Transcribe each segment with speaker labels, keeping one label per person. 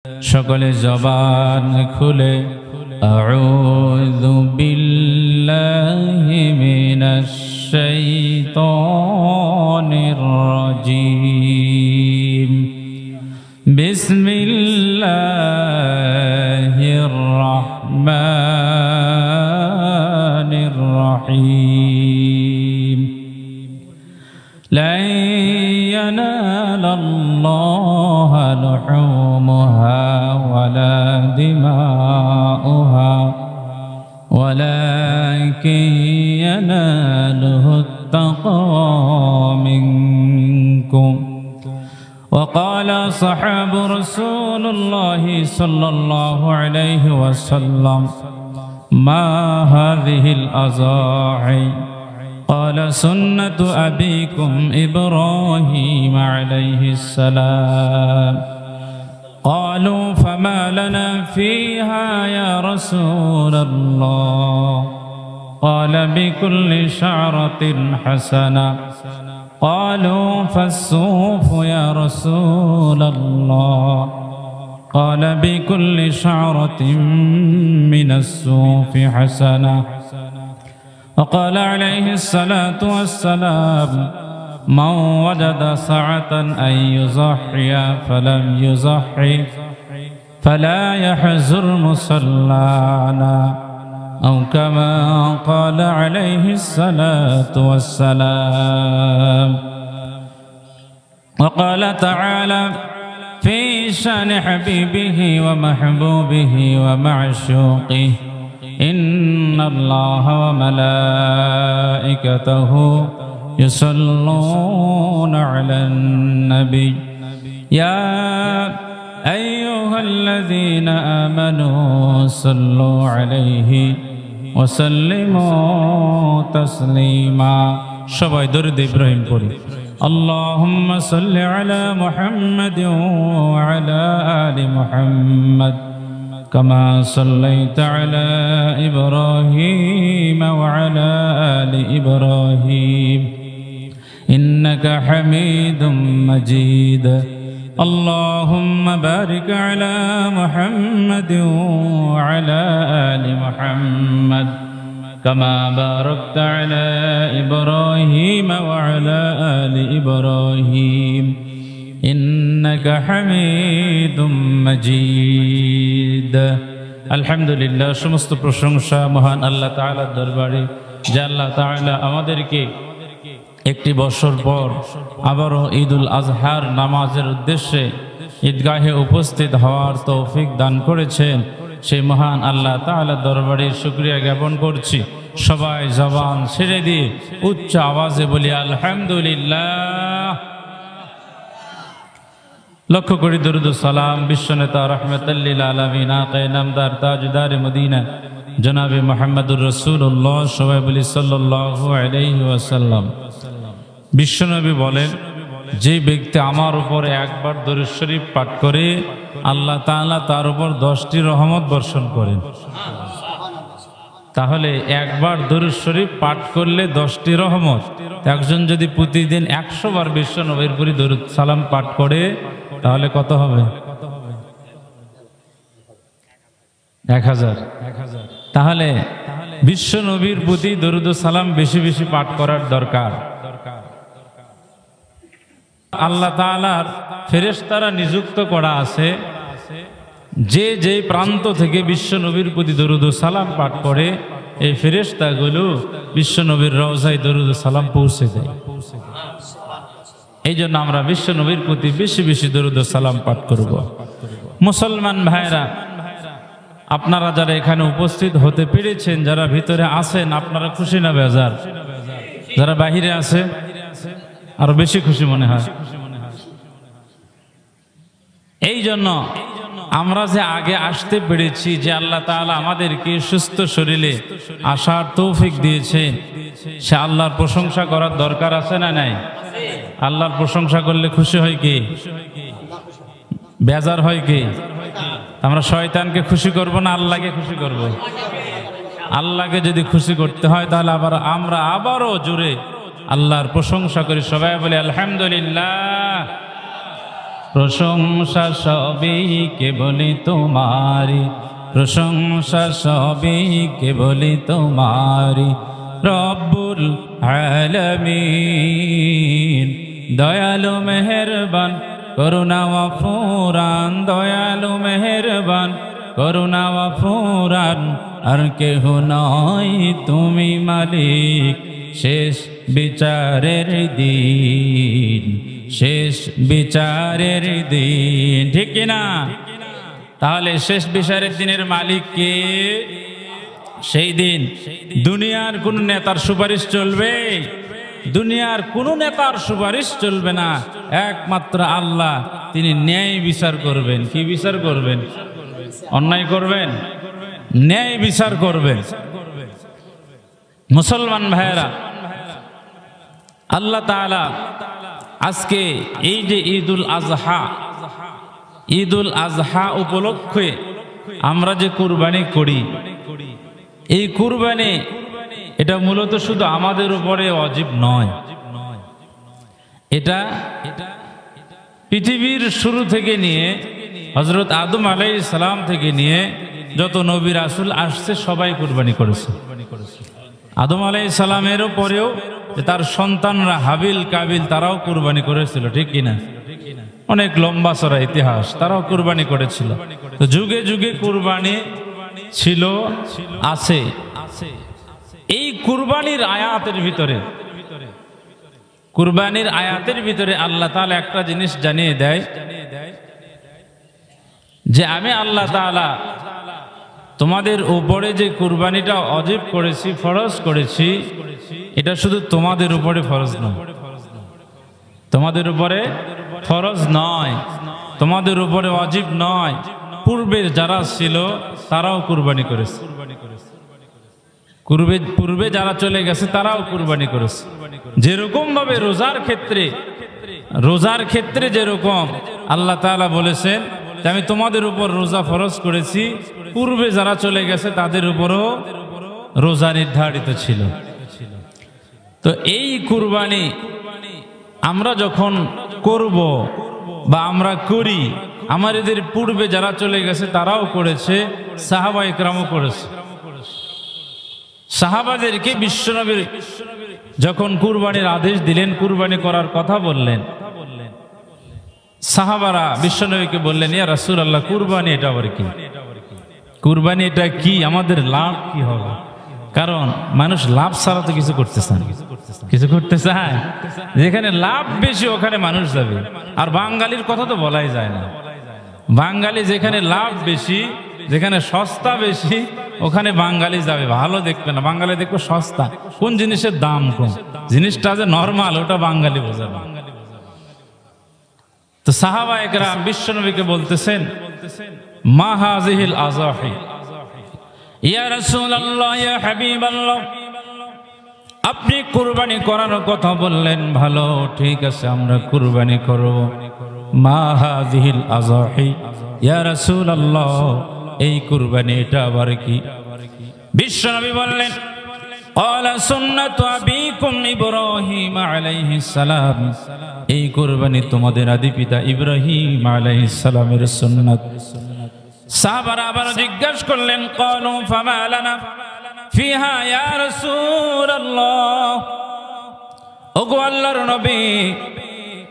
Speaker 1: সকলে জবান খুলে আউযু বিল্লাহি মিনাশ শাইতানির রাজীম বিসমিল্লাহির রহমানির রহিম লা ইয়ানালাল্লাহা লুহুমুহা ওয়ালা দিমাউহা ওয়ালাকিন ইয়ানালুহুত তাকওয়া মিনকুম وقال صحاب رسول الله صلى الله عليه وسلم ما هذه الأزاعي قال سنة أبيكم إبراهيم عليه السلام قالوا فما لنا فيها يا رسول الله قال بكل شعرة حسنة قالوا فالصوف يا رسول الله قال بكل شعرة من الصوف حسنة وقال عليه الصلاة والسلام من وجد سعة أن يضحي فلم يضحي فلا يحزر مصلانا أو كما قال عليه الصلاة والسلام وقال تعالى في شأن حبيبه ومحبوبه ومعشوقه إن الله وملائكته يصلون على النبي يا أيها الذين آمنوا صلوا عليه وسلموا تسليما সবাই দরুদ ইব্রাহিম পড়ি اللهم صل على محمد وعلى آل محمد كما صليت على إبراهيم وعلى آل إبراهيم إنك حميد مجيد اللهم بارك على محمد وعلى آل محمد كما باركت على إبراهيم وعلى آل إبراهيم إنك حميد مجيد الحمد لله সমস্ত প্রশংসা মহান আল্লাহ তাআলার দরবারে যে আল্লাহ তাআলা আমাদেরকে একটি বছর পর আবারও ঈদুল আজহার নামাজের উদ্দেশ্যে ঈদগাহে উপস্থিত হওয়ার তৌফিক দান করেছেন সেই মহান আল্লাহ তাআলার দরবারে শুকরিয়া জ্ঞাপন করছি সবাই জবান ছেড়ে দিয়ে উচ্চ আওয়াজে বলি আলহামদুলিল্লাহ লক্ষ্য করি দরুদ ও সালাম বিশ্বনেতা রাহমাতুল লিল আলামিন আকায়ে নামদার তাজদার মদিনা জনাবে মুহাম্মদুর রাসূলুল্লাহ সবাই বলি সাল্লাল্লাহু আলাইহি ওয়াসাল্লাম বিশ্বনবী বলেন যে ব্যক্তি আমার উপরে একবার দরুদ শরীফ পাঠ করে আল্লাহ তাআলা তার উপর 10টি রহমত বর্ষণ করেন তাহলে একবার দরুদ শরীফ পাঠ করলে 10টি রহমত একজন যদি প্রতিদিন 100 বার বিশ্বনবীর উপরে দরুদ সালাম পাঠ করে তাহলে কত হবে 1000 তাহলে বিশ্বনবীর প্রতি দরুদ ও সালাম বেশি বেশি পাঠ করার দরকার আল্লাহ তাআলার ফেরেশতারা নিযুক্ত করা আছে যে যে প্রান্ত থেকে বিশ্বনবীর প্রতি দরুদ ও সালাম পাঠ করে এই ফেরেশতাগুলো বিশ্বনবীর রওজায় দরুদ ও সালাম পৌঁছে দেয় এই জন্য আমরা বিশ্বনবীর প্রতি বেশি বেশি দরুদ ও সালাম পাঠ করব মুসলমান ভাইরা আপনারা যারা এখানে উপস্থিত হতে পেরেছেন যারা ভিতরে আছেন আপনারা খুশি না বেজার যারা বাহিরে আছে আরো বেশি খুশি মনে হয় এই জন্য আমরা যে আগে আসতে পেরেছি যে আল্লাহ তাআলা আমাদেরকে সুস্থ শরীরে আসার তৌফিক দিয়েছেন সে আল্লাহর প্রশংসা করার দরকার আছে না নাই আল্লাহর প্রশংসা করলে খুশি হয় কি বেজার হয় কি আমরা শয়তানকে খুশি করব না আল্লাহকে খুশি করব আল্লাহকে যদি খুশি করতে হয় তাহলে আমরা আবারও জোরে আল্লাহর প্রশংসা করি সবাই বলি আলহামদুলিল্লাহ প্রশংসা সবই কেবলই তোমারি, প্রশংসা সবই কেবলই তোমারি। রব্বুল আলামিন দয়ালু মেহেরবান করুণা ও ফুরান, দয়ালু মেহেরবান করুণা ও ফুরান। আর কেহ নয় তুমি মালিক, শেষ বিচারের দিন, শেষ বিচারের দিন, ঠিক কিনা? তাহলে শেষ বিচারের দিনের মালিক কে? সেই দিন দুনিয়ার কোন নেতার সুপারিশ চলবে? দুনিয়ার কোন নেতার সুপারিশ চলবে না, একমাত্র আল্লাহ। তিনি ন্যায় বিচার করবেন। কি বিচার করবেন? অন্যায় করবেন, ন্যায় বিচার করবেন। মুসলমান ভাইয়েরা, আল্লাহ তাআলা আজকে এই যে ঈদুল আজহা, ঈদুল আজহা উপলক্ষে আমরা যে কুরবানি করি, এই কুরবানি এটা মূলত শুধু আমাদের উপরে ওয়াজিব নয়। এটা পৃথিবীর শুরু থেকে নিয়ে হযরত আদম আলাইহিস সালাম থেকে নিয়ে যত নবী রাসূল আসছে সবাই কুরবানি করেছে। আদম আলাইহিস সালামেরও পরেও তার সন্তানরা হাবিল কাবিল তারাও কুরবানি করেছিল, ঠিক কিনা? অনেক লম্বা চড়া ইতিহাস, তারাও কুরবানি করেছিল। তো যুগে যুগে কুরবানি ছিল, আছে। এই কুরবানির আয়াতের ভিতরে, কুরবানির আয়াতের ভিতরে আল্লাহ তাআলা একটা জিনিস জানিয়ে দেয় যে আমি আল্লাহ তাআলা তোমাদের উপরে যে কুরবানিটা ওয়াজিব করেছি, ফরজ করেছি, এটা শুধু তোমাদের উপরে ফরজ নয়, তোমাদের উপরে ফরজ নয়, তোমাদের উপরে ওয়াজিব নয়। পূর্বের যারা ছিল তারাও কুরবানি করেছে, পূর্বে যারা চলে গেছে তারাও কুরবানি করেছে। যেরকম ভাবে রোজার ক্ষেত্রে যেরকম আল্লাহ তাআলা বলেছেন যে আমি তোমাদের উপর রোজা ফরজ করেছি, পূর্বে যারা চলে গেছে তাদের উপরও রোজা নির্ধারিত ছিল। তো এই কুরবানি আমরা যখন করব বা আমরা করি, আমাদের পূর্বে যারা চলে গেছে তারাও করেছে, সাহাবা ইকরামও করেছে। সাহাবাদেরকে বিশ্বনবী যখন কুরবানির আদেশ দিলেন, কুরবানি করার কথা বললেন, সাহাবারা বিশ্বনবীকে বললেন, ইয়া রাসূলুল্লাহ, কুরবানি এটা আবার কি? কুরবানি এটা কি? আমাদের লাভ কি হবে? কারণ মানুষ লাভ ছাড়া তো কিছু করতে চায়, কিছু করতে চায়। যেখানে লাভ বেশি ওখানে মানুষ যাবে। আর বাঙালির কথা তো বলাই যায় না। বাঙালি যেখানে লাভ বেশি, যেখানে সস্তা বেশি, ওখানে বাঙালি যাবে। ভালো দেখবে না, বাঙালি দেখবে সস্তা, কোন জিনিসের দাম কম, জিনিসটা যে নরমাল ওটা বাঙালি বোঝাবে। তো সাহাবা একরাম বিশ্বনবীকে বলতেছেন, মা হাযিহিল আযাহি, ইয়া রাসূলুল্লাহ, ইয়া হাবিবাল্লাহ, আপনি কুরবানি করার কথা বললেন, ভালো, ঠিক আছে, আমরা কুরবানি করব। মা হাযিহিল আযাহি, ইয়া রাসূলুল্লাহ, এই কুরবানি এটা আবার কি? বিশ্বনবী বললেন, ক্বালা সুন্নাতু আবিকুম ইব্রাহিম আলাইহিস সালাম, এই কুরবানি তোমাদের আদি পিতা ইব্রাহিম আলাইহিস সালামের সুন্নাত। সাহাবারা আবার জিজ্ঞাসা করলেন, ক্বালু ফামা লানা ফিহা ইয়া রাসূলুল্লাহ, ওগো আল্লাহর নবী,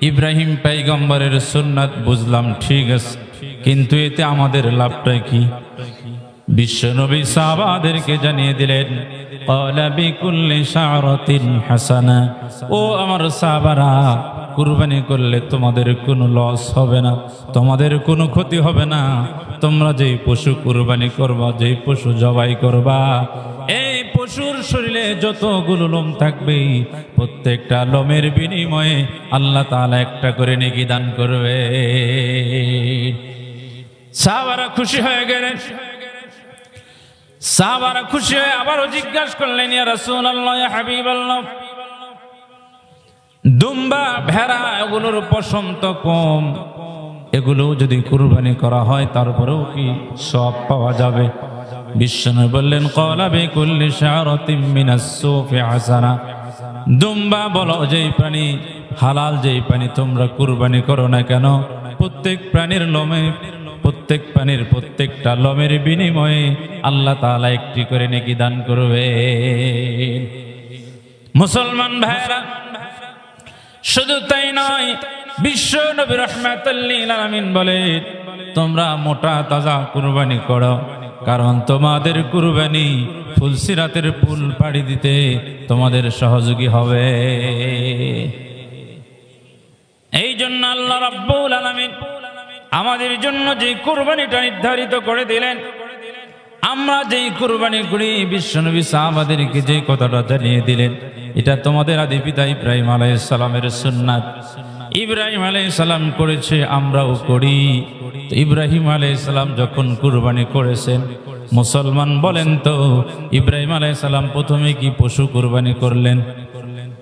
Speaker 1: ইব্রাহিম পয়গম্বরের সুন্নাত বুঝলাম, ঠিক আছে, কিন্তু এতে আমাদের লাভটা কি? বিশ্বনবী সাহাবাদেরকে জানিয়ে দিলেন, ক্বালা বিকুল্লি শা'রাতিন হাসানা, ও আমার সাহাবারা, কুরবানি করলে তোমাদের কোনো লস হবে না, তোমাদের কোনো ক্ষতি হবে না। তোমরা যেই পশু কুরবানি করবা, যেই পশু জবাই করবা, এই পশুর শরীরে যতগুলো লোম থাকবে, প্রত্যেকটা লোমের বিনিময়ে আল্লাহ তাআলা একটা করে নেকি দান করবে। সাহাবারা খুশি হয়ে গেলেন। সাহাবারা খুশি হয়ে আবারও জিজ্ঞাসা করলেন, ইয়া রাসূলুল্লাহ, ইয়া হাবিবাল্লাহ, দুম্বা ভেড়া এগুলোর পশম তো কম, এগুলো যদি কুরবানি করা হয় তারপরেও কি সওয়াব পাওয়া যাবে? বিশ্বনবী বললেন, ক্বালা বিকুল্লি শা'রাতিন মিনাস সুফি হাসানা, দুম্বা বলো যেই প্রাণী হালাল, যেই প্রাণী তোমরা কুরবানি করো না কেন, প্রত্যেক প্রাণীর লোমে, প্রত্যেক প্রাণীর প্রত্যেকটা লোমের বিনিময়ে আল্লাহ তাআলা একটি করে নেকি দান করবে। মুসলমান ভাইরা, শুধু তাই নয়, বিশ্ব নবী রাহমাতুল লিল আলামিন বলে, তোমরা মোটা তাজা কুরবানি করো, কারণ তোমাদের কুরবানি ফুলসিরাতের পুল পাড়ি দিতে তোমাদের সহযোগী হবে। এই জন্য আল্লাহ রাব্বুল আলামিন আমাদের জন্য যে কুরবানিটা নির্ধারিত করে দিলেন, আমরা যেই কুরবানি করি, বিশ্বনবী সাহাবাদেরকে যে কথাটা জানিয়ে দিলেন, এটা তোমাদের আদি পিতা ইব্রাহিম আলাইহিস সালামের সুন্নাত। ইব্রাহিম আলাইহিস সালাম করেছে, আমরাও করি। তো ইব্রাহিম আলাইহিস সালাম যখন কুরবানি করেছেন, মুসলমান বলেন তো, ইব্রাহিম আলাইহিস সালাম প্রথমে কি পশু কুরবানি করলেন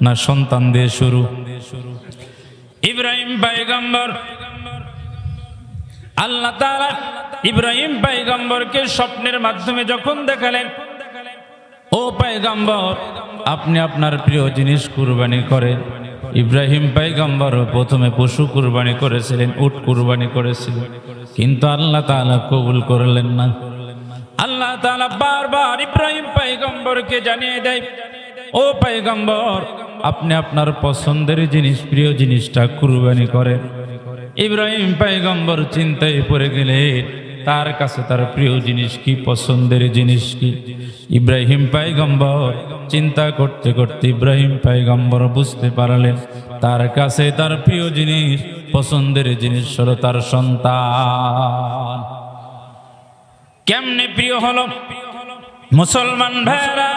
Speaker 1: না সন্তান দিয়ে শুরু? ইব্রাহিম পয়গম্বর, আল্লাহ তাআলা ইব্রাহিম পয়গম্বরকে স্বপ্নের মাধ্যমে যখন দেখালেন, ও পয়গম্বর, আপনি আপনার প্রিয় জিনিস কুরবানি করেন। ইব্রাহিম পয়গম্বর প্রথমে পশু কুরবানি করেছিলেন, উট কুরবানি করেছিলেন, কিন্তু আল্লাহ তাআলা কবুল করলেন না। আল্লাহ তাআলা বারবার ইব্রাহিম পয়গম্বরকে জানিয়ে দেয়, ও পয়গম্বর, আপনি আপনার পছন্দের জিনিস, প্রিয় জিনিসটা কুরবানি করেন। ইব্রাহিম পয়গম্বর চিন্তায় পড়ে গেলেন, তার কাছে তার প্রিয় জিনিস কি, পছন্দের জিনিস কি? ইব্রাহিম পয়গম্বর চিন্তা করতে করতে ইব্রাহিম পয়গম্বর বুঝতে পারলেন, তার কাছে তার প্রিয় জিনিস, পছন্দের জিনিস হলো তার সন্তান। কেমনে প্রিয় হলো? মুসলমান ভাইরা,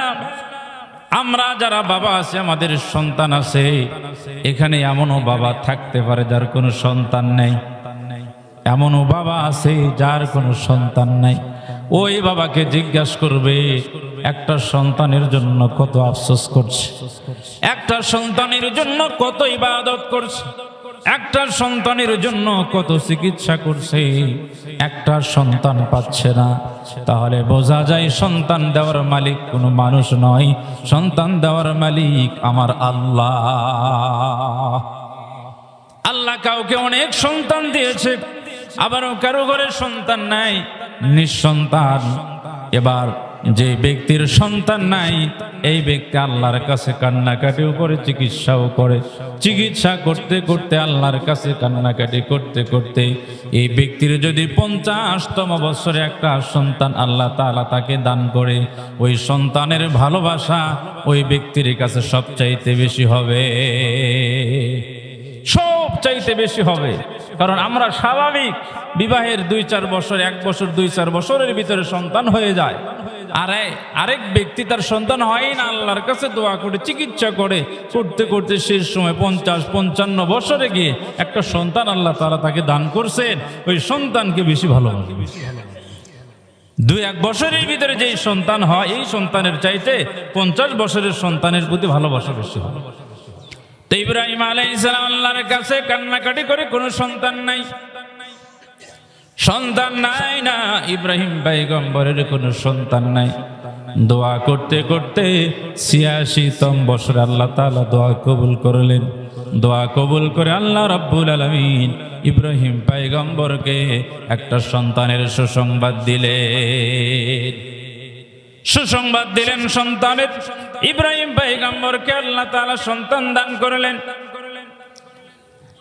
Speaker 1: আমরা যারা বাবা আছে, আমাদের সন্তান আছে, এখানে এমনও বাবা থাকতে পারে যার কোনো সন্তান নেই, এমনও বাবা আছে যার কোনো সন্তান নাই। ওই বাবাকে জিজ্ঞাসা করবে, একটা সন্তানের জন্য কত আফসোস করছে, একটা সন্তানের জন্য কত ইবাদত করছে, একটা সন্তানের জন্য কত চিকিৎসা করছে, একটা সন্তান পাচ্ছে না। তাহলে বোঝা যায় সন্তান দেওয়ার মালিক কোনো মানুষ নয়, সন্তান দেওয়ার মালিক আমার আল্লাহ। আল্লাহ কাউকে অনেক সন্তান দিয়েছে, আবারও কারো ঘরে সন্তান নাই, নিঃসন্তান। এবার যে ব্যক্তির সন্তান নাই, এই ব্যক্তি আল্লাহর কাছে কান্নাকাটিও করে, চিকিৎসাও করে। চিকিৎসা করতে করতে, আল্লাহর কাছে কান্নাকাটি করতে করতে, এই ব্যক্তির যদি 50তম বছরে একটা সন্তান আল্লাহ তাআলা তাকে দান করে, ওই সন্তানের ভালোবাসা ওই ব্যক্তির কাছে সবচাইতে বেশি হবে, সবচাইতে বেশি হবে। কারণ আমরা স্বাভাবিক বিবাহের 2-4 বছর, 1 বছর 2-4 বছরের ভিতরে সন্তান হয়ে যায়, আর আরেক ব্যক্তি তার সন্তান হয় না, আল্লাহর কাছে দোয়া করে, চিকিৎসা করে, করতে করতে শেষ সময় 50-55 বছরে গিয়ে একটা সন্তান আল্লাহ তাআলা তাকে দান করছেন। ওই সন্তানকে বেশি ভালোবাসে। 2-1 বছরের ভিতরে যেই সন্তান হয়, এই সন্তানের চাইতে 50 বছরের সন্তানের প্রতি ভালোবাসা বেশি হয়। তো ইব্রাহিম আলাইহিস সালাম আল্লাহর কাছে কান্নাকাটি করে, কোনো সন্তান নাই, সন্তান নাই না, ইব্রাহিম পয়গম্বরের কোনো সন্তান নাই। দোয়া করতে করতে 86তম বছরে আল্লাহ তাআলা দোয়া কবুল করলেন। দোয়া কবুল করে আল্লাহ রাব্বুল আলামিন ইব্রাহিম পয়গম্বরকে একটা সন্তানের সুসংবাদ দিলেন। সুসংবাদ দিলেন সন্তানের। ইব্রাহিম পয়গম্বরকে আল্লাহ তাআলা সন্তান দান করলেন।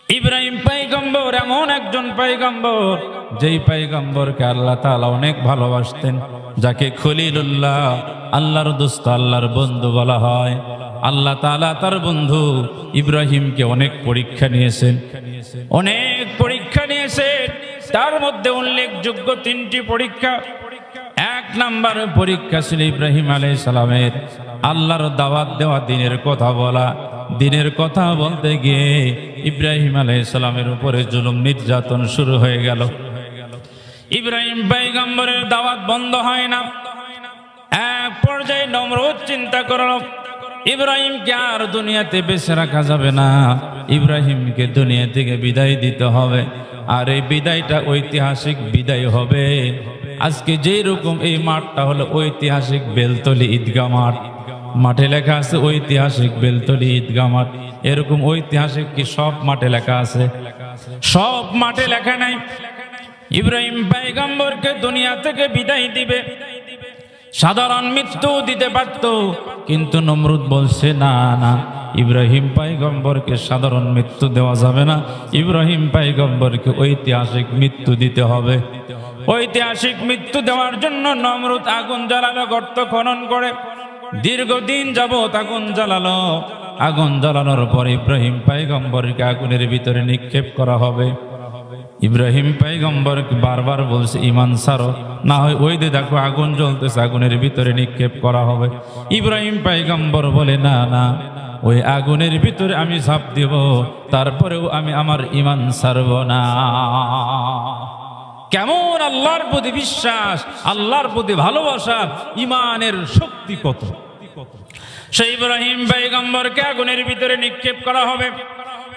Speaker 1: ইব্রাহিম পয়গম্বর এমন একজন পয়গম্বর, যেই পয়গম্বরকে আল্লাহ তাআলা অনেক ভালোবাসতেন, যাকে খলিলুল্লাহ, আল্লাহর দোস্ত, আল্লাহর বন্ধু বলা হয়। আল্লাহ তাআলা তার বন্ধু ইব্রাহিমকে অনেক পরীক্ষা নিয়েছেন, অনেক পরীক্ষা নিয়েছেন। তার মধ্যে উল্লেখযোগ্য 3টি পরীক্ষা। 1 নম্বর পরীক্ষা ছিল ইব্রাহিম আলাইহিস সালামের আল্লাহর দাওয়াত দেওয়া, দিনের কথা বলা। দিনের কথা বলতে গিয়ে ইব্রাহিম আলাইহিস সালামের উপরে জুলুম নির্যাতন শুরু হয়ে গেল। ইব্রাহিম পয়গম্বরের দাওয়াত বন্ধ হয় না। এক পর্যায়ে নমরুদ চিন্তা করল, ইব্রাহিমকে আর দুনিয়াতে বেঁচে রাখা যাবে না, ইব্রাহিমকে দুনিয়া থেকে বিদায় দিতে হবে। আর এই বিদায়টা ঐতিহাসিক বিদায় হবে। আজকে যেই রকম এই মাঠটা হলো ঐতিহাসিক বেলতলি ঈদগাহ মাঠ, মাঠে লেখা আছে ঐতিহাসিক বেলতলি ঈদগাহ মাঠ, এরকম ঐতিহাসিক কি সব মাঠে লেখা আছে? সব মাঠে লেখা নাই। ইব্রাহিম পয়গম্বরকে দুনিয়া থেকে বিদায় দিবে, সাধারণ মৃত্যু দিতে পারত, কিন্তু নমরুদ বলছে না না, ইব্রাহিম পয়গম্বরকে সাধারণ মৃত্যু দেওয়া যাবে না, ইব্রাহিম পয়গম্বরকে ঐতিহাসিক মৃত্যু দিতে হবে। ঐতিহাসিক মৃত্যু দেওয়ার জন্য নমরুদ আগুন জ্বালালো, গর্ত খনন করে দীর্ঘদিন যাবত আগুন জ্বালালো। আগুন জ্বালানোর পর ইব্রাহিম পয়গম্বরকে আগুনের ভিতরে নিক্ষেপ করা হবে। ইব্রাহিম পয়গম্বরকে বারবার বলছে ঈমান ছাড়ো, না হয় ওই যে দেখো আগুন জ্বলতেছে, আগুনের ভিতরে নিক্ষেপ করা হবে। ইব্রাহিম পয়গম্বর বলে না না, ওই আগুনের ভিতরে আমি ঝাঁপ দেব, তারপরেও আমি আমার ঈমান ছাড়ব না। কেমন আল্লাহর প্রতি বিশ্বাস, আল্লাহর প্রতি ভালোবাসা, ঈমানের শক্তি কত! সেই ইব্রাহিম পয়গম্বরকে আগুনের ভিতরে নিক্ষেপ করা হবে।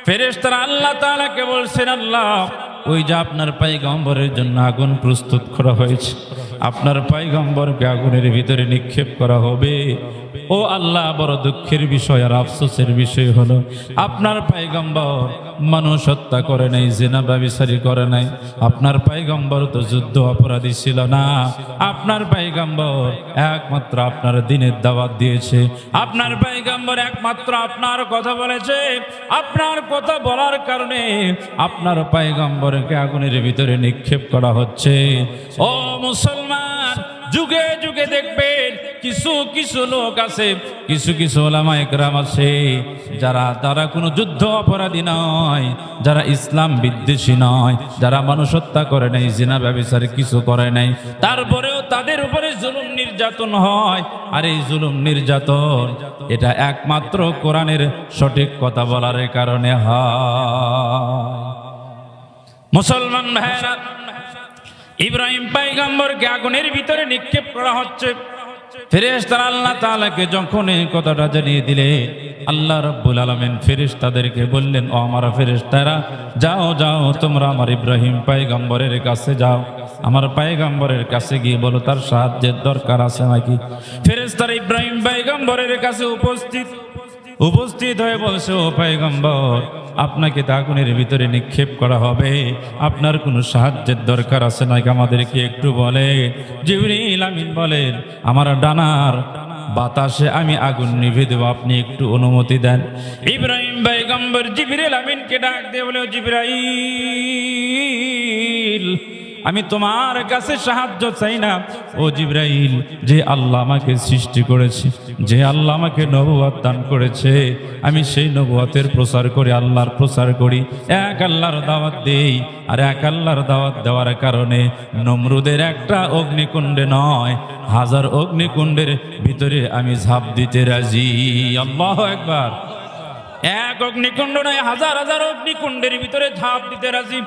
Speaker 1: ফেরেশতারা আল্লাহ তাআলাকে বলছেন, আল্লাহ ওই যে আপনার পয়গম্বরের জন্য আগুন প্রস্তুত করা হয়েছে, আপনার পয়গম্বরকে আগুনের ভিতরে নিক্ষেপ করা হবে। ও আল্লাহ, বড় দুঃখের বিষয় আর আফসোসের বিষয় হলো আপনার পয়গম্বর মানুষ হত্যা করে নাই, জিনা ব্যভিচারী করে নাই। আপনার পয়গম্বর তো যুদ্ধ অপরাধী ছিল না। আপনার পয়গম্বর একমাত্র আপনার দ্বীনের দাওয়াত দিয়েছে। আপনার পয়গম্বর একমাত্র আপনার কথা বলেছে। আপনার কথা বলার কারণে আপনার পয়গম্বরকে আগুনের ভিতরে নিক্ষেপ করা হচ্ছে। ও মুসলমান, যুগে যুগে দেখবেন কিছু কিছু লোক আছে, কিছু কিছু ওলামা একরাম আছে, যারা কোনো যুদ্ধ অপরাধী নয়, যারা ইসলাম বিদ্বেষী নয়, যারা মানুষ হত্যা করে নাই, জিনা ব্যভিচার কিছু করে নাই, তারপরেও তাদের উপরে জুলুম নির্যাতন হয়। আর এই জুলুম নির্যাতন এটা একমাত্র কোরআনের সঠিক কথা বলার কারণে হয়। মুসলমান ভাইরা, ইব্রাহিম পয়গম্বরকে আগুনের ভিতরে নিক্ষেপ করা হচ্ছে। ফেরেশতারা আল্লাহ তাআলাকে যখন এই কথাটা জানিয়ে দিলে, আল্লাহ রাব্বুল আলামিন ফেরেশতাদেরকে বললেন, ও আমার ফেরেশতারা, যাও যাও, তোমরা আমার ইব্রাহিম পয়গম্বরের কাছে যাও, আমার পয়গম্বরের কাছে গিয়ে বলো তার সাহায্যের দরকার আছে নাকি। ফেরেশতারা ইব্রাহিম পয়গম্বরের কাছে উপস্থিত হয়ে বলছে, ও পয়গম্বর, আপনাকে তো আগুনের ভিতরে নিক্ষেপ করা হবে, আপনার কোনো সাহায্যের দরকার আছে নাকি আমাদেরকে একটু বলে। জিবরিল আমিন বলেন, আমার ডানার বাতাসে আমি আগুন নিভে দেব, আপনি একটু অনুমতি দেন। ইব্রাহিম পয়গম্বর জিবরিল আমিনকে ডাক দিয়ে বলে, জিবরাইল, আমি তোমার কাছে সাহায্য চাই না। ও জিবরাইল, যে আল্লাহ আমাকে সৃষ্টি করেছে, যে আল্লাহ আমাকে নবুয়ত দান করেছে, আমি সেই নবুয়তের প্রচার করি, আল্লাহর প্রচার করি, এক আল্লাহর দাওয়াত দেই। আর এক আল্লাহর দাওয়াত দেওয়ার কারণে নমরুদের একটা অগ্নিকুণ্ডে নয়, 1000 অগ্নিকুণ্ডের ভিতরে আমি ঝাঁপ দিতে রাজি। আল্লাহু আকবার। এক অগ্নিকুণ্ড নয়, 1000 অগ্নিকুণ্ডের ভিতরে ঝাঁপ দিতে রাজি।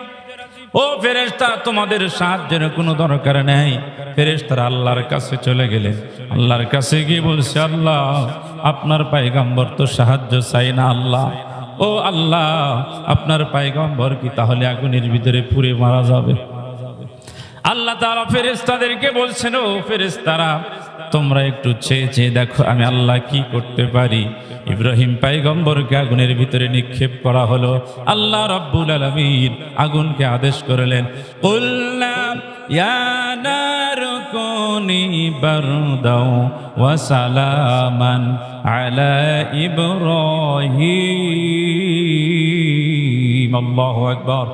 Speaker 1: ও ফেরেশতা, তোমাদের সাহায্যের কোনো দরকার নেই। ফেরেশতারা আল্লাহর কাছে চলে গেলেন। আল্লাহর কাছে গিয়ে বলছে, আল্লাহ, আপনার পয়গম্বর তো সাহায্য চাই না। আল্লাহ, ও আল্লাহ, আপনার পয়গম্বর কি তাহলে আগুনের ভিতরে পুড়ে মারা যাবে? আল্লাহ তাআলা ফেরেশতাদেরকে বলছেন, ও ফেরেশতারা, তোমরা একটু চেয়ে চেয়ে দেখো আমি আল্লাহ কি করতে পারি। ইব্রাহিম পয়গম্বরকে আগুনের ভিতরে নিক্ষেপ করা হলো। আল্লাহ রাব্বুল আলামিন আগুনকে আদেশ করলেন, কুলনা ইয়া নারু কুনি বারদাও ওয়া সালামান আলা ইব্রাহিম। আল্লাহু আকবার।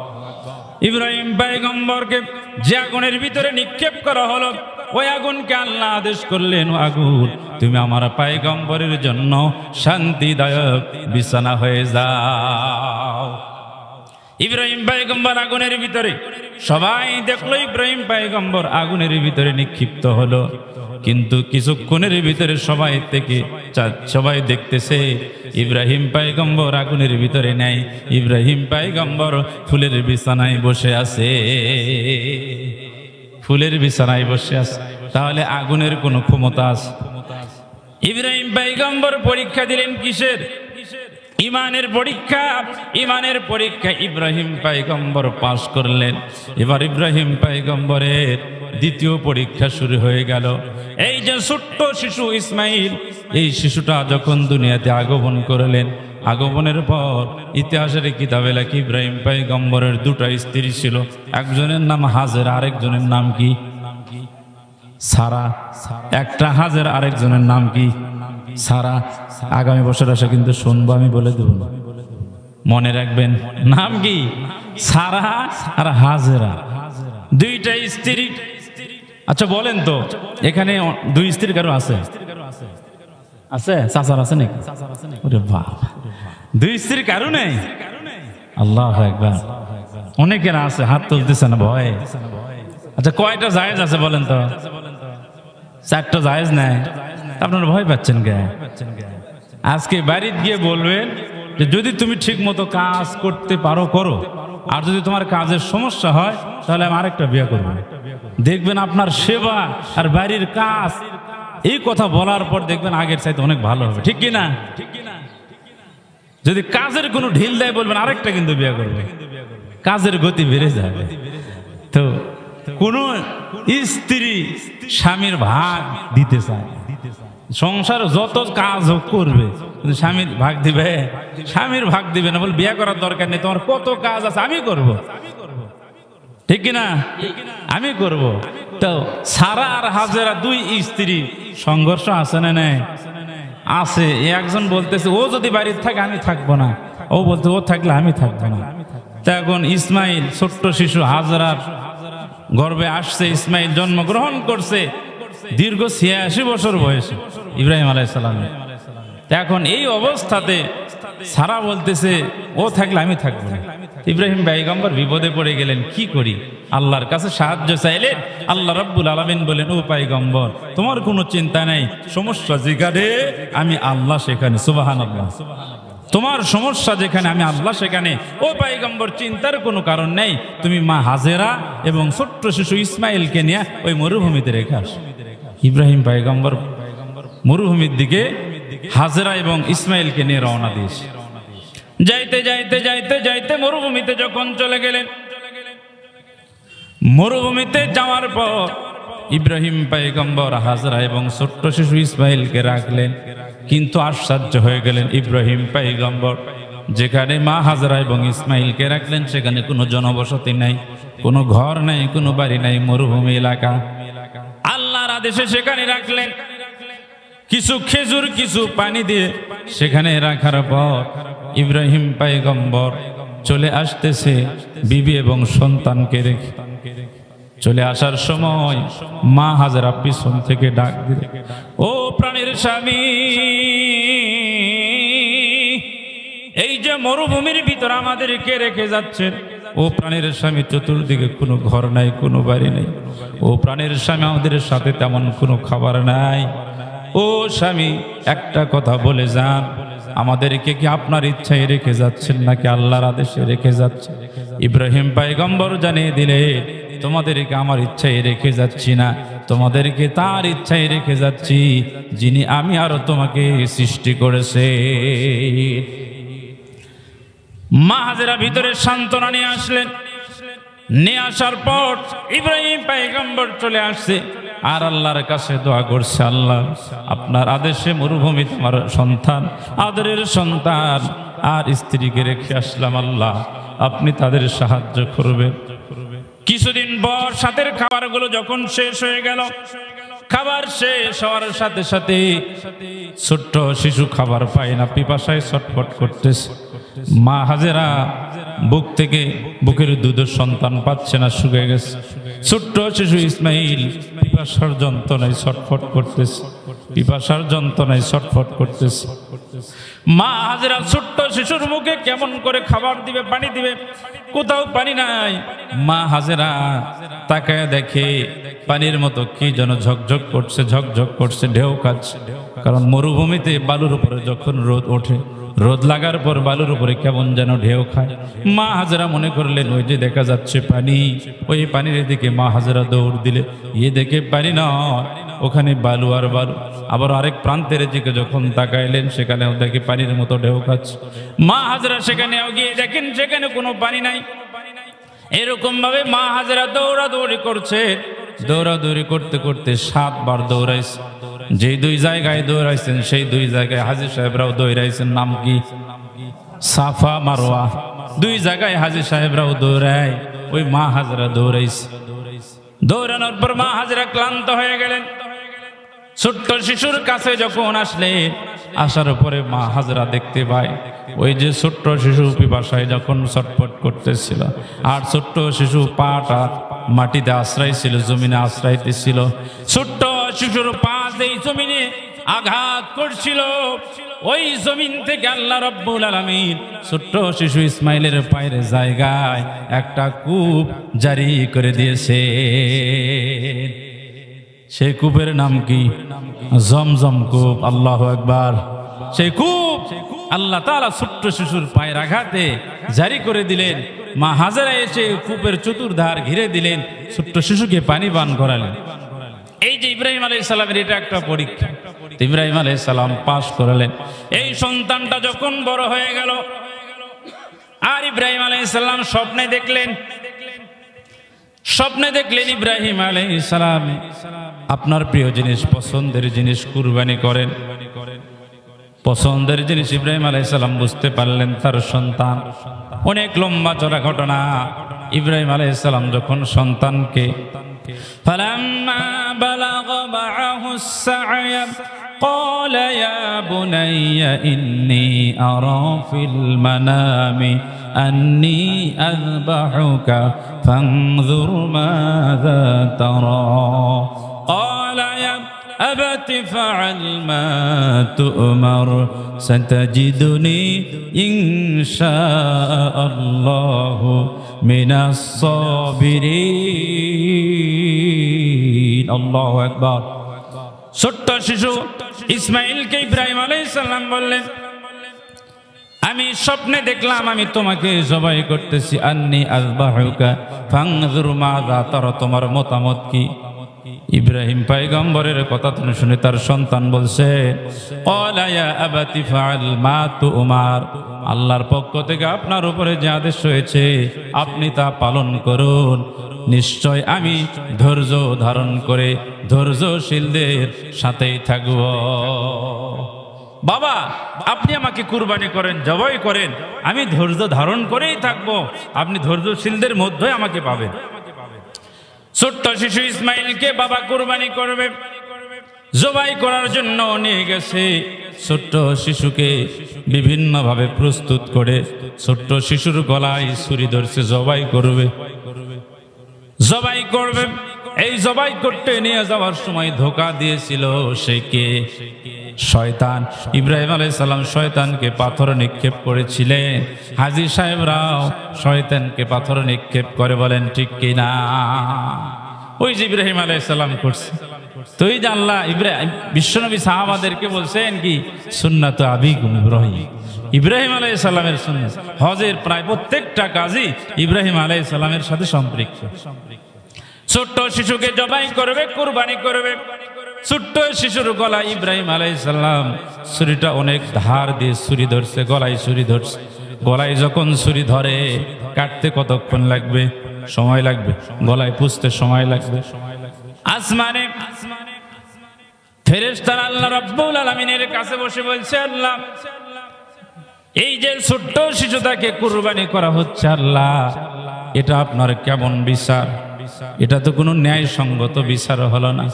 Speaker 1: ইব্রাহিম পয়গম্বরকে যে আগুনের ভিতরে নিক্ষেপ করা হলো, ওই আগুনকে আল্লাহ আদেশ করলেন, আগুন, তুমি আমার পয়গম্বরের জন্য শান্তিদায়ক বিছানা হয়ে যাও। ইব্রাহিম পয়গম্বর আগুনের ভিতরে, সবাই দেখলো ইব্রাহিম পয়গম্বর আগুনের ভিতরে নিক্ষিপ্ত হলো। কিন্তু কিছুক্ষণের ভিতরে সবাই দেখতেছে ইব্রাহিম পয়গম্বর আগুনের ভিতরে নাই, ইব্রাহিম পয়গম্বর ফুলের বিছানায় বসে আছে। ফুলের বিছানায় বসে আছে, তাহলে আগুনের কোনো ক্ষমতা আছে? ইব্রাহিম পয়গম্বর পরীক্ষা দিলেন কিসের? ইমানের পরীক্ষা। ইমানের পরীক্ষা ইব্রাহিম পয়গম্বর পাশ করলেন। এবার ইব্রাহিম পয়গম্বরের দ্বিতীয় পরীক্ষা শুরু হয়ে গেল। এই যে ছোট্ট শিশু ইসমাইল, এই শিশুটা যখন দুনিয়াতে আগমন করলেন, আগমনের পর ইতিহাসের কিতাবে লেখে ইব্রাহিম পয়গম্বরের দুটো স্ত্রী ছিল, একজনের নাম হাজেরা, আরেকজনের নাম কি সারা। একটা হাজেরা, আরেকজনের নাম কি সারা। আগামী বছর আসে কিন্তু শুনবো, আমি বলে দেব, মনে রাখবেন। নাম কি সারা আর হাজেরা, দুইটা স্ত্রী। আচ্ছা বলেন তো, এখানে দুই স্ত্রী কারো আছে? আছে? চাচার আছে নাকি? ওরে বাবা, দুই স্ত্রী কারো নেই? আল্লাহু আকবার। অনেকের আছে, হাত তুলতেছে না ভয়। আচ্ছা কয়টা জায়েজ আছে বলেন তো? চারটা জায়েজ নাই, আপনারা ভয় পাচ্ছেন কে? আজকে বাড়িতে গিয়ে বলবেন যে যদি তুমি ঠিক মতো কাজ করতে পারো করো, আর যদি তোমার কাজের সমস্যা হয় তাহলে আমি আরেকটা বিয়ে করবো। দেখবেন আপনার সেবা আর বাড়ির কাজ, এই কথা বলার পর দেখবেন আগের চাইতে অনেক ভালো হবে, ঠিক কিনা? যদি কাজের কোনো ঢিল দেয় বলবেন আরেকটা কিন্তু বিয়ে করবে, কাজের গতি বেড়ে যাবে। তো কোন স্ত্রী স্বামীর ভাগ দিতে চায়, সংসার যত কাজ হোক করবে, কিন্তু স্বামীর ভাগ দিবে? স্বামীর ভাগ দিবে না, বল বিয়ে করার দরকার নেই, তোমার কত কাজ আছে আমি করব, ঠিক কিনা? আমি করব। তো সারা আর হাজেরা দুই স্ত্রী, সংঘর্ষ আছে না নাই? আছে। একজন বলতেছে ও যদি বাড়িতে থাকে আমি থাকবো না, ও বলতে ও থাকলে আমি থাকবো না। তা এখন ইসমাইল ছোট্ট শিশু, হাজেরার গর্ভে আসছে, ইসমাইল জন্মগ্রহণ করছে দীর্ঘ 86 বছর বয়সে ইব্রাহিম আলাইহিস সালামের। এখন এই অবস্থাতে সারা বলতেছে ও থাকলে আমি থাকবো না। ইব্রাহিম পয়গম্বর বিপদে পড়ে গেলেন, কি করি? আল্লাহর কাছে সাহায্য চাইলেন। আল্লাহ রাব্বুল আলামিন বলেন, ও পয়গম্বর তোমার কোনো চিন্তা নাই, সমস্যা যেখানে আমি আল্লাহ সেখানে। সুবহানাল্লাহ। তোমার সমস্যা যেখানে আমি আল্লাহ সেখানে। ও পয়গম্বর চিন্তার কোনো কারণ নেই, তুমি মা হাজেরা এবং ছোট্ট শিশু ইসমাইলকে নিয়ে ওই মরুভূমিতে রেখে আস। ইব্রাহিম পয়গম্বর মরুভূমির দিকে হাজেরা এবং ইসমাইলকে নিয়ে রওনা দিয়েছে। যাইতে যাইতে যাইতে যাইতে মরুভূমিতে যখন চলে গেলেন, মরুভূমিতে যাওয়ার পর ইব্রাহিম পয়গম্বর হাজেরা এবং ছোট্ট শিশু ইসমাইলকে রাখলেন। কিন্তু আশ্চর্য হয়ে গেলেন ইব্রাহিম পয়গম্বর, যেখানে মা হাজেরা এবং ইসমাইলকে রাখলেন সেখানে কোনো জনবসতি নাই, কোনো ঘর নাই, কোনো বাড়ি নাই, মরুভূমি এলাকা। আল্লাহর আদেশে সেখানে রাখলেন, কিছু খেজুর কিছু পানি দিয়ে সেখানে রাখার পর ইব্রাহিম পয়গম্বর চলে আসতেছে বিবি এবং সন্তানকে রেখে। চলে আসার সময় মা হাজেরা পিছন থেকে ডাক দিলেন, ও প্রাণের স্বামী, এই যে মরুভূমির ভিতর আমাদেরকে রেখে যাচ্ছেন, ও প্রাণের স্বামী, চতুর্দিকে কোনো ঘর নাই, কোনো বাড়ি নেই। ও প্রাণের স্বামী, আমাদের সাথে তেমন কোনো খাবার নাই। ও স্বামী, একটা কথা বলে যান, আমাদেরকে কি আপনার ইচ্ছায় রেখে যাচ্ছেন নাকি আল্লাহর আদেশে রেখে যাচ্ছেন? ইব্রাহিম পয়গম্বর জানিয়ে দিলে, তোমাদেরকে আমার ইচ্ছায় রেখে যাচ্ছি না, তোমাদেরকে তার ইচ্ছায় রেখে যাচ্ছি যিনি আমি আর তোমাকে সৃষ্টি করেছে। মা হাজেরা ভিতরে সান্ত্বনা নিয়ে আসলেন। নিয়ে আসার পর ইব্রাহিম পয়গম্বর চলে আসছে আর আল্লাহর কাছে দোয়া করছে, আল্লাহ আপনার আদেশে মরুভূমিতে আমার সন্তান, আদরের সন্তান আর স্ত্রীকে রেখে আসলাম, আল্লাহ আপনি তাদের সাহায্য করবেন। কিছুদিন পর সাথের খাবারগুলো যখন শেষ হয়ে গেল, খাবার শেষ হওয়ার সাথে সাথে ছোট্ট শিশু খাবার পায় না, পিপাসায় ছটফট করতেছে। মা হাজেরা বুক থেকে বুকের দুধের সন্তান পাচ্ছে না, শুকিয়ে গেছে। ছোট্ট শিশু ইসমাইল পিপাসার যন্ত্রণায় ছটফট করতেছে, পিপাসার যন্ত্রণায় ছটফট করতেছে। মা হাজেরা ছোট্ট শিশুর মুখে কেমন করে খাবার দিবে, পানি দিবে, কোথাও পানি নাই। মা হাজেরা তাকায় দেখে পানির মতো কি যেন ঝকঝক করছে, ঝকঝক করছে, ঢেউ খাচ্ছে। কারণ মরুভূমিতে বালুর উপরে যখন রোদ ওঠে, রোদ লাগার পর বালুর উপরে কেমন যেন ঢেউ খায়। মা হাজেরা মনে করলেন ওই যে দেখা যাচ্ছে পানি, ওই পানির দিকে মা হাজেরা দৌড় দিলে, দেখে পানি নয়, ওখানে বালু আর বালু। আবার আরেক প্রান্তের দিকে যখন তাকাইলেন, সেখানেও দেখে পানির মতো ঢেউ খাচ্ছে। মা হাজেরা সেখানেও গিয়ে দেখেন সেখানে কোনো পানি নাই। এরকম ভাবে মা হাজেরা দৌড়াদৌড়ি করছে। দৌড়াদৌড়ি করতে করতে 7 বার দৌড়াইছে। যেই দুই জায়গায় দৌড়াইছেন সেই দুই জায়গায় হাজী সাহেবরাও দৌড়াইছেন। নাম কি? সাফা মারওয়া দুই জায়গায় হাজী সাহেবরাও দৌড়ায়, ওই মা হাজরা দৌড়াইছে। দৌড়ানোর পর মা হাজরা ক্লান্ত হয়ে গেলেন। ছোট্ট শিশুর কাছে যখন আসলেন, আসার পরে মা হাজরা দেখতে পায় ওই যে ছোট্ট শিশু পিপাসায় যখন ছটফট করতেছিল, আর ছোট্ট শিশু পাটা মাটিতে আশ্রয় ছিল, জমিনে আশ্রয়তেছিল। ছোট্ট শিশুর পা যেই জমিনে আঘাত করছিল, ওই জমিন থেকে আল্লাহ রাব্বুল আলামিন ছোট্ট শিশু ইসমাইলের পায়ের জায়গায় একটা কূপ জারি করে দিয়েছে। সেই কূপের নাম কি? জমজম কূপ। আল্লাহু আকবার। সেই কূপ আল্লাহ তাআলা ছোট্ট শিশুর পায়ের আঘাতে জারি করে দিলেন। মা হাজরা এসে কূপের চতুর্ধার ঘিরে দিলেন, ছোট্ট শিশুকে পানি পান করালেন। এই যে ইব্রাহিম আলাইহিস সালামের এটা একটা পরীক্ষা। ইব্রাহিম আলাইহিস সালাম পাস করালেন। এই সন্তানটা যখন বড় হয়ে গেল, আর ইব্রাহিম আলাইহিস সালাম স্বপ্নে দেখলেন ইব্রাহিম আলাইহিস সালাম আপনার প্রিয় জিনিস, পছন্দের জিনিস কুরবানি করেন। পছন্দের জিনিস ইব্রাহিম আলাইহিস সালাম বুঝতে পারলেন তার সন্তান। অনেক লম্বা চড়া ঘটনা। ইব্রাহিম আলাইহিস সালাম যখন সন্তানকে فلما بلغ معه السعي قال يا بني إني أرى في المنام أني أذبحك فانظر ماذا ترى قال يا أبت فعل ما تؤمر ستجدني إن شاء الله من الصابرين الله أكبر ছোট্ট শিশু ইসমাইলকে ইব্রাহিম আলাইহিস সালাম বললেন, আমি স্বপ্নে দেখলাম আমি তোমাকে জবাই করতেছি। আন্নী আযবাহুকা ফানজুর মাযা তারা, তোমার মতামত কি? ইব্রাহিম পয়গম্বরের কথা শুনে তার সন্তান বলছে, ক্বালা ইয়া আবাতি ফাআল মা তুমার, আল্লাহর পক্ষ থেকে আপনার উপরে যে আদেশ হয়েছে আপনি তা পালন করুন। নিশ্চয় আমি ধৈর্য ধারণ করে ধৈর্যশীলদের সাথেই থাকব। বাবা, আপনি আমাকে কুরবানি করেন, জবাই করেন, আমি ধৈর্য ধারণ করেই থাকব। আপনি ধৈর্যশীলদের মধ্যে আমাকে পাবেন। ছোট্ট শিশু ইসমাইলকে বাবা কুরবানি করবে, জবাই করার জন্য নিয়ে গেছে। ছোট্ট শিশুকে বিভিন্নভাবে প্রস্তুত করে ছোট্ট শিশুর গলায় ছুরি ধরছে, জবাই করবে। এই জবাই করতে নিয়ে যাওয়ার সময় ধোঁকা দিয়েছিল সে কে? শয়তান। ইব্রাহিম আলাইহিস সালাম শয়তানকে পাথর নিক্ষেপ করেছিলেন। হাজী সাহেবরাও শয়তানকে পাথর নিক্ষেপ করে, বলেন ঠিক কিনা? ওই যে ইব্রাহিম আলাইহিস সালাম করছে। তো এই যে আল্লাহ বিশ্বনবী সাহাবাদেরকে বলছেন কি, সুন্নাত আবিকুম ইব্রাহিম, ইব্রাহিম আলাইহিস সালামের সুন্নাত। হজের প্রায় প্রত্যেকটা কাজই ইব্রাহিম আলাইহিস সালামের সাথে সম্পৃক্ত। ছোট্ট শিশুকে জবাই করবে, কুরবানি করবে। ছোট্ট শিশুর গলায় ইব্রাহিম আলাইহিস সালাম ছুরিটা অনেক ধার দিয়ে ছুরি ধরছে, গলায় ছুরি ধরছে। গলায় যখন ছুরি ধরে কাটতে কতক্ষণ লাগবে? সময় লাগবে। গলায় পুষতে সময় লাগবে। আসমানে ফেরেশতারা আল্লাহ রাব্বুল আলামিনের কাছে বসে বলছে, আল্লাহ এই যে ছোট্ট শিশুটাকে কুরবানি করা হচ্ছে, আল্লাহ এটা আপনার কেমন বিচার? এটা তো কোনো ন্যায়সঙ্গত বিচার হলো না।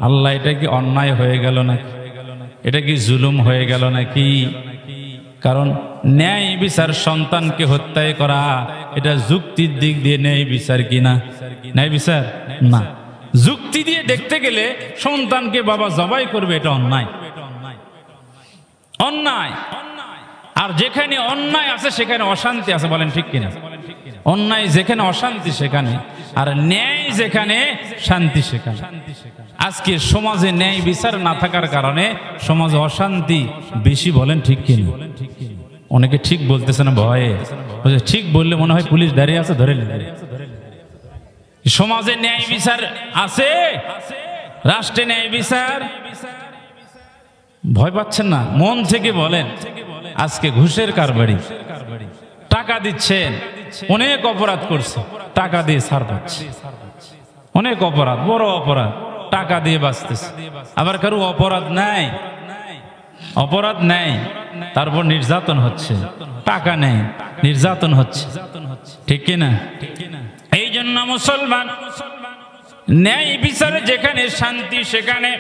Speaker 1: আল্লাহ এটা কি অন্যায় হয়ে গেল নাকি? এটা কি জুলুম হয়ে গেল নাকি? কারণ ন্যায় বিচার সন্তানকে হত্যায় করা, এটা যুক্তির দিক দিয়ে ন্যায় বিচার কিনা? ন্যায় বিচার না। যুক্তি দিয়ে দেখতে গেলে সন্তানকে বাবা জবাই করবে, এটা অন্যায়। অন্যায়। আর যেখানে অন্যায় আছে সেখানে অশান্তি আছে, বলেন ঠিক কিনা? অন্যায় যেখানে অশান্তি সেখানে, আর ন্যায় যেখানে শান্তি সেখানে। আজকে সমাজে ন্যায় বিচার না থাকার কারণে সমাজে অশান্তি বেশি, বলেন ঠিক কিনা? অনেকে ঠিক বলতেছে না ভয়ে, ঠিক বললে মনে হয় পুলিশ দাঁড়িয়ে আছে, ধরে নেবে। সমাজে ন্যায় বিচার আছে, রাষ্ট্রে ন্যায় বিচার, ভয় পাচ্ছেন না? মন থেকে বলেন। আজকে ঘুষের কারবারি, টাকা দিচ্ছেন, অনেক অপরাধ করছে, টাকা দিয়ে ছাড় পাচ্ছে। অনেক অপরাধ, বড় অপরাধ, টাকা দিয়ে বাঁচতেছে। আবার কারো অপরাধ নাই, অপরাধ নেই, তারপর নির্যাতন হচ্ছে, টাকা নেই, নির্যাতন হচ্ছে, ঠিক কিনা? এই জন্য মুসলমান ন্যায় বিচারে যেখানে শান্তি সেখানে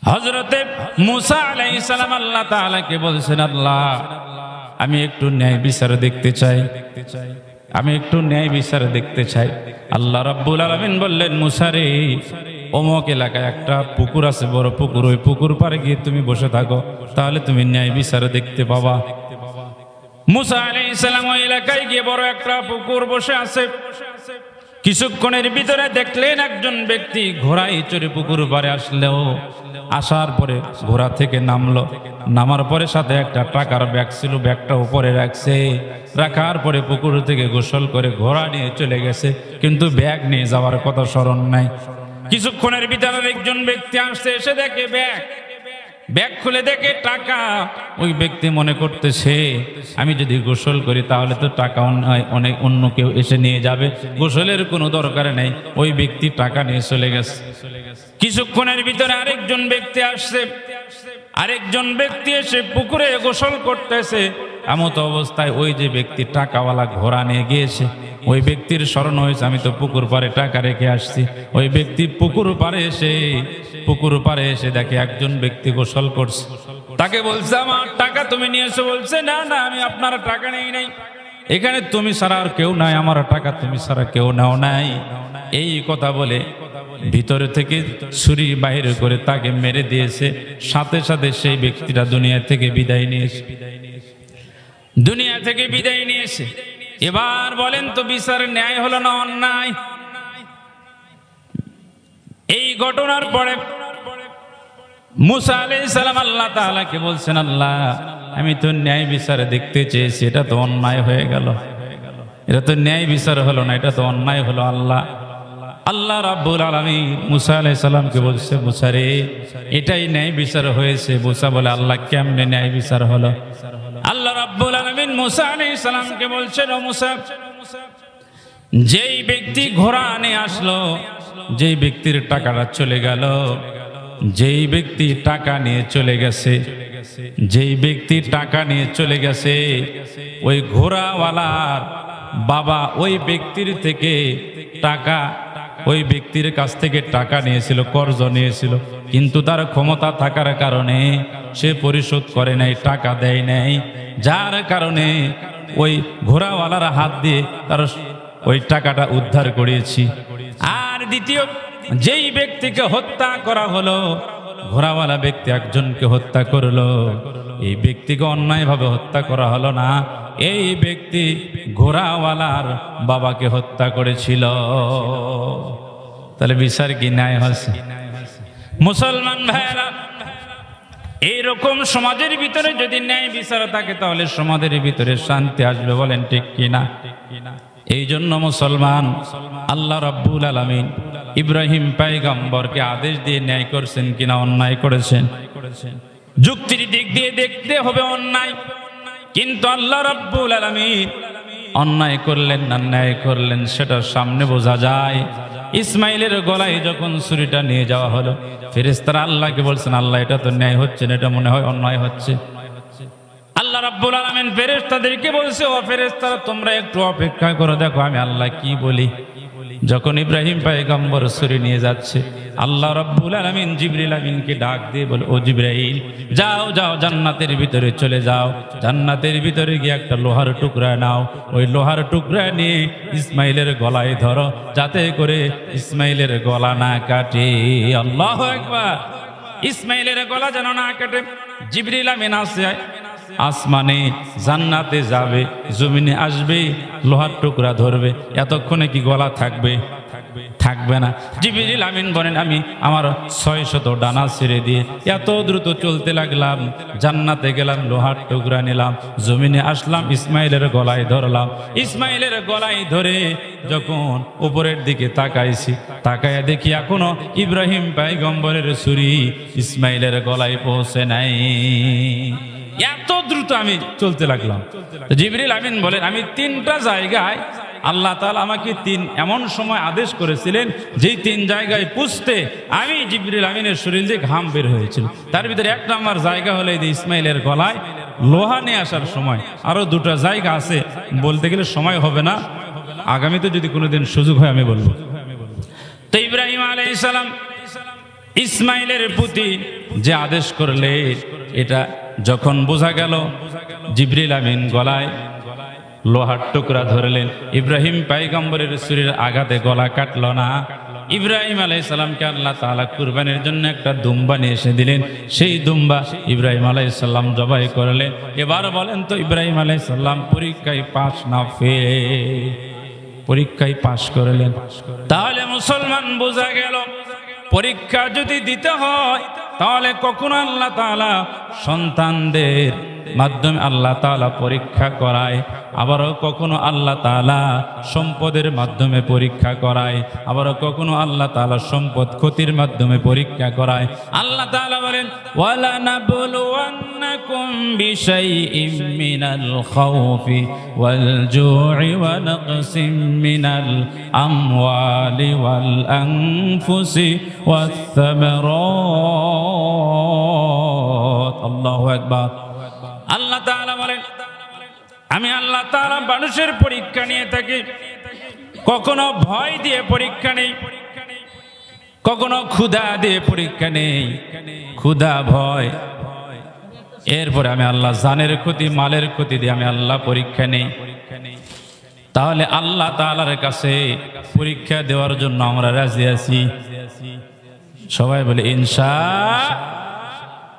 Speaker 1: হযরতে মুসা আলাইহিস সালাম আল্লাহ তাআলাকে বলছেন, আল্লাহ আমি একটু ন্যায় বিচার দেখতে চাই, আমি একটু ন্যায় বিচার দেখতে চাই। আল্লাহ রাব্বুল আলামিন বললেন, মুসা রে, অমুক এলাকায় একটা পুকুর আছে, বড় পুকুর, ওই পুকুর পাড়ে গিয়ে তুমি বসে থাকো, তাহলে তুমি ন্যায় বিচার দেখতে পাবা। মুসা আলাইহিস সালাম ওই এলাকায় গিয়ে বড় একটা পুকুর বসে আছে। কিছুক্ষণের ভিতরে দেখলেন একজন ব্যক্তি ঘোড়ায় চড়ে পুকুর পাড়ে আসলেও, আসার পরে ঘোড়া থেকে নামলো, নামার পরে সাথে একটা টাকার ব্যাগ ছিল, ব্যাগটা উপরে রাখছে, রাখার পরে পুকুর থেকে গোসল করে ঘোড়া নিয়ে চলে গেছে, কিন্তু ব্যাগ নিয়ে যাওয়ার কথা স্মরণ নাই। কিছুক্ষণের ভিতরে একজন ব্যক্তি আসছে, এসে দেখে ব্যাগ খুলে দেখে টাকা। ওই ব্যক্তি মনে করতেছে, আমি যদি গোসল করি তাহলে তো টাকা অনেক অন্য কেউ এসে নিয়ে যাবে, গোসলের কোনো দরকার নেই। ওই ব্যক্তি টাকা নিয়ে চলে গেছে। কিছুক্ষণের ভিতরে আরেকজন ব্যক্তি আসছে, আরেকজন ব্যক্তি এসে পুকুরে গোসল করতেছে। এমত অবস্থায় ওই যে ব্যক্তি টাকাওয়ালা ঘোড়া নিয়ে গিয়েছে, ওই ব্যক্তির স্মরণ হয়েছে, আমি তো পুকুর পাড়ে টাকা রেখে আসছি। ওই ব্যক্তি পুকুর পাড়ে এসে দেখে একজন ব্যক্তি গোসল করছে। তাকে বলছে, আমার টাকা তুমি নিয়েছো? বলছে, না না, আমি আপনার টাকা নেই নাই, এখানে তুমি ছাড়া আর কেউ নাই, আমার টাকা তুমি ছাড়া কেউ নাও নাই। এই কথা বলে ভিতরে থেকে ছুরি বাহির করে তাকে মেরে দিয়েছে। সাথে সাথে সেই ব্যক্তিটা দুনিয়া থেকে বিদায় নিয়েছে। এবার বলেন তো, বিচার ন্যায় হলো না অন্যায়? এই ঘটনার পরে মুসা আলাইহিস সালাম আল্লাহ তাআলাকে বলছেন, আল্লাহ আমি তো ন্যায় বিচার দেখতে চেয়েছি, এটা তো অন্যায় হয়ে গেল, এটা তো ন্যায় বিচার হলো না, এটা তো অন্যায় হলো। আল্লাহ রাব্বুল আলামিন মুসা আলাইহিস সালামকে বলছে, মুসা রে, এটাই ন্যায় বিচার হয়েছে। মুসা বলে, আল্লাহ কেমনে ন্যায় বিচার হলো? আল্লাহ রাব্বুল আলামিন মুসা আলাইহিস সালামকে বলছেন, ও মুসা, যেই ব্যক্তি ঘোড়া নিয়ে আসলো, যেই ব্যক্তির টাকাটা চলে গেল, যেই ব্যক্তি টাকা নিয়ে চলে গেছে, ওই ঘোড়াওয়ালার বাবা ওই ব্যক্তির থেকে টাকা, ওই ব্যক্তির কাছ থেকে টাকা নিয়েছিল, কর্জ নিয়েছিল, কিন্তু তার ক্ষমতা থাকার কারণে সে পরিশোধ করে নাই, টাকা দেয় নাই, যার কারণে ওই ঘোড়াওয়ালার হাত দিয়ে তার ওই টাকাটা উদ্ধার করিয়েছি। আর দ্বিতীয় যেই ব্যক্তিকে হত্যা করা হলো, ঘোড়াওয়ালা ব্যক্তি একজনকে হত্যা করলো, এই ব্যক্তিকে অন্যায়ভাবে হত্যা করা হলো না, এই ব্যক্তি ঘোড়াওয়ালার বাবাকে হত্যা করেছিল। তাহলে বিচার কি ন্যায় হচ্ছে? মুসলমান ভাইরা, এইরকম সমাজের ভিতরে যদি ন্যায় বিচার থাকে তাহলে সমাজের ভিতরে শান্তি আসবে, বলেন ঠিক কিনা? এই জন্য মুসলমান, আল্লাহ রাব্বুল আলামিন ইব্রাহিম পয়গম্বরকে আদেশ দিয়ে ন্যায় করছেন কিনা অন্যায় করেছেন? যুক্তির দিক দিয়ে দেখতে হবে অন্যায়, কিন্তু আল্লাহ রাব্বুল আলামিন অন্যায় করলেন না ন্যায় করলেন সেটা সামনে বোঝা যায়। ইসমাইলের গলায় যখন ছুরিটা নিয়ে যাওয়া হলো, ফেরেশতারা আল্লাহকে বলছেন, আল্লাহ এটা তো ন্যায় হচ্ছে না, এটা মনে হয় অন্যায় হচ্ছে। আল্লাহ রাব্বুল আলামিন ফেরেশতাদেরকে বলছে, ও ফেরেশতারা, তোমরা একটু অপেক্ষা করো, দেখো আমি আল্লাহ কি বলি। যখন ইব্রাহিম পয়গম্বর ছুরি নিয়ে যাচ্ছে, আল্লাহ রাব্বুল আলামিন জিবরিল আমিনকে ডাক দিয়ে বলে, ও জিবরাইল, যাও যাও জান্নাতের ভিতরে চলে যাও, জান্নাতের ভিতরে গিয়ে একটা লোহার টুকরা নাও, ওই লোহার টুকরা নিয়ে ইসমাইলের গলায় ধরো, যাতে করে ইসমাইলের গলা না কাটে। আল্লাহু আকবার। ইসমাইলের গলা যেন না কাটে। জিবরিল আমিন আসে, আসমানে জান্নাতে যাবে, জমিনে আসবে, লোহার টুকরা ধরবে, এতক্ষণে কি গলা থাকবে? থাকবে না। জিবরিল আমিন বলেন, আমি আমার 600 ডানা ছেড়ে দিয়ে এত দ্রুত চলতে লাগলাম, জান্নাতে গেলাম, লোহার টুকরা নিলাম, জমিনে আসলাম, ইসমাইলের গলায় ধরলাম। ইসমাইলের গলায় ধরে যখন উপরের দিকে তাকাইছি, তাকায়া দেখি এখনো ইব্রাহিম পয়গম্বরের ছুরি ইসমাইলের গলায় পৌঁছে নাই। এত দ্রুত আমি চলতে লাগলাম। জিবরিল আমিন বলেন, আমি 3টা জায়গায় আল্লাহ তাআলা আমাকে এমন সময় আদেশ করেছিলেন যেই 3 জায়গায় পুষতে আমি জিবরিল আমিনের শরীর দিয়ে ঘাম বের হয়েছিল। তার ভিতরে 1 নম্বর জায়গা হলো এই যে ইসমাইলের গলায় লোহা নিয়ে আসার সময়। আরো 2টা জায়গা আছে, বলতে গেলে সময় হবে না, আগামীতে যদি কোনোদিন সুযোগ হয় আমি বলবো। তো ইব্রাহিম আলাইহিস সালাম ইসমাইলের প্রতি যে আদেশ করলেন, এটা যখন বোঝা গেল, জিবরিল আমিন গলায় লোহার টুকরা ধরলেন। ইব্রাহিম পয়গম্বরের শরীরের আঘাতে গলা কাটল না। ইব্রাহিম আলাইহিস সালামকে আল্লাহ তাআলা কুরবানির জন্য একটা দুম্বা নিয়ে এসে দিলেন। সেই দুম্বা ইব্রাহিম আলাইহিস সালাম জবাই করলেন। এবার বলেন তো ইব্রাহিম আলাইহিস সালাম পরীক্ষায় পাস না ফেল? পরীক্ষায় পাস করলেন। তাহলে মুসলমান বোঝা গেল পরীক্ষা যদি দিতে হয় তাহলে কখনো আল্লাহ তাআলা সন্তানদের মাধ্যমে আল্লাহ তাআলা পরীক্ষা করায়, আবারও কখনো আল্লাহ তাআলা সম্পদের মাধ্যমে পরীক্ষা করায়, আবারও কখনো আল্লাহ তাআলা সম্পদ ক্ষতির মাধ্যমে পরীক্ষা করায়। আল্লাহ তাআলা বলেন ওয়ালা নাবলুওয়ান্নাকুম বিশাইইম মিনাল খাউফি ওয়াল জু'i ওয়া নাকসিম মিনাল আমওয়ালি ওয়াল আনফুসি ওয়াস সামারাত। আল্লাহু আকবার। আল্লাহ তাআলা বলেন আমি আল্লাহ তাআলা মানুষের পরীক্ষা নিয়ে থাকি, কখনো ভয় দিয়ে পরীক্ষা নেই, কখনো ক্ষুধা দিয়ে পরীক্ষা নেই। ক্ষুধা ভয়, এরপরে আমি আল্লাহ জানের ক্ষতি মালের ক্ষতি দিয়ে আমি আল্লাহ পরীক্ষা নেই। তাহলে আল্লাহ তাআলার কাছে পরীক্ষা দেওয়ার জন্য আমরা রাজি আছি? সবাই বলে ইনশাআল্লাহ।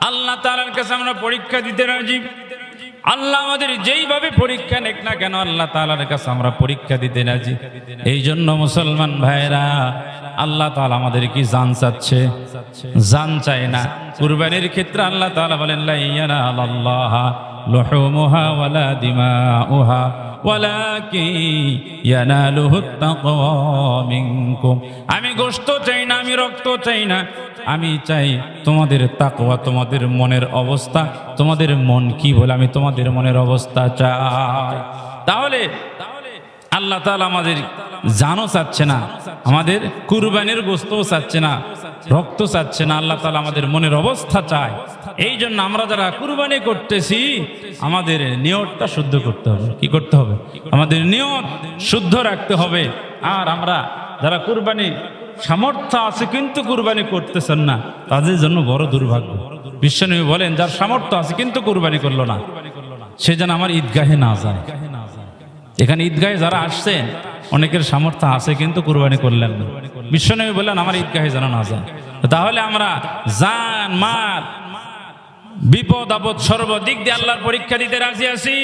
Speaker 1: আল্লাহ তাআলার কাছে আমরা পরীক্ষা দিতে রাজি। আল্লাহ আমাদের যেইভাবে পরীক্ষা নেক না কেন আল্লাহ তাআলার কাছে আমরা পরীক্ষা দিতে রাজি। এই জন্য মুসলমান ভাইরা, আল্লাহ তাআলা আমাদের কি জান চাচ্ছে? জান চায় না। কুরবানির ক্ষেত্রে আল্লাহ তাআলা বলেন লা ইয়ানালাল্লাহা লুহুমুহা ওয়ালা দিমাউহা ওয়ালাকিন ইয়ানালুহুত তাকওয়া মিনকুম। আমি গোশত চাই না, আমি রক্ত চাই না, আমি চাই তোমাদের তাকওয়া, তোমাদের মনের অবস্থা, তোমাদের মন কি বলে আমি তোমাদের মনের অবস্থা চাই। তাহলে আল্লাহ তাআলা আমাদের জানও চাচ্ছে না, আমাদের কুরবানির গোশতও চাচ্ছে না, রক্ত চাচ্ছে না, আল্লাহ তাআলা আমাদের মনের অবস্থা চায়। এই জন্য আমরা যারা কুরবানি করতেছি আমাদের নিয়তটা শুদ্ধ করতে হবে। কি করতে হবে? আমাদের নিয়ত শুদ্ধ রাখতে হবে। আর আমরা যারা কুরবানি সামর্থ্য আছে কিন্তু কুরবানি করতেছেন না, তাদের জন্য বড় দুর্ভাগ্য। বিশ্বনবী বলেন যার সামর্থ্য আছে কিন্তু কুরবানি করলো না, সে যেন আমার ঈদগাহে না যায়। এখানে ঈদগাহে যারা আসছেন অনেকের সামর্থ্য আছে কিন্তু কুরবানি করলেন না, বিশ্বনবী বললেন আমার ঈদগাহে যেন না যায়। তাহলে আমরা জান মাল বিপদ আপদ সর্বদিক দিয়ে আল্লাহর পরীক্ষা দিতে রাজি আছি।